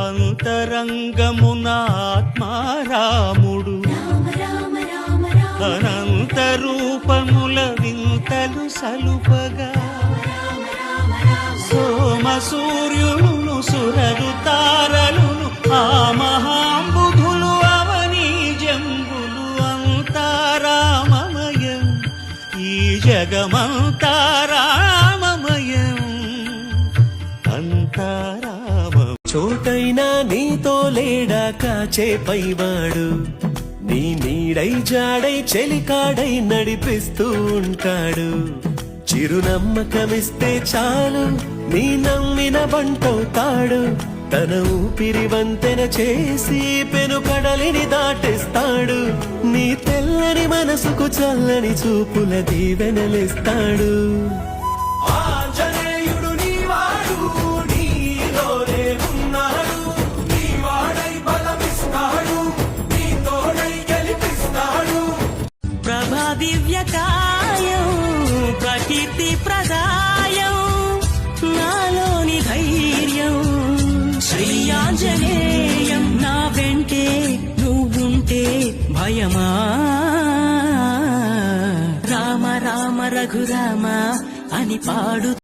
అంతరంగమున ఆత్మారాముడు అనంత రూపముల వింతలు సలుపగా సోమ సూర్యులను సురరు తారలును ఆ మహాంబుధులు అవనీ జంబులు అంతారామమయం ఈ జగమంతా రామమయం అంతారామం. చోటైనా నీతో లేడా కాచే పైవాడు నీ నీడై జాడై చెలికాడై నడిపిస్తూ ఉంటాడు. చిరునమ్మకమిస్తే చాలు నీ నమ్మిన బంటవుతాడు. తన ఊపిరి వంతెన చేసి పెనుకడలిని దాటిస్తాడు. నీ తెల్లని మనసుకు చల్లని చూపుల దీవెనలిస్తాడు. దివ్యకాయం ప్రకీర్తి ప్రదాయం నాలోని ధైర్యం శ్రీయాంజనేయం నా వెంటే నువ్వుంటే భయమా రామ రామ రఘురామ అని పాడు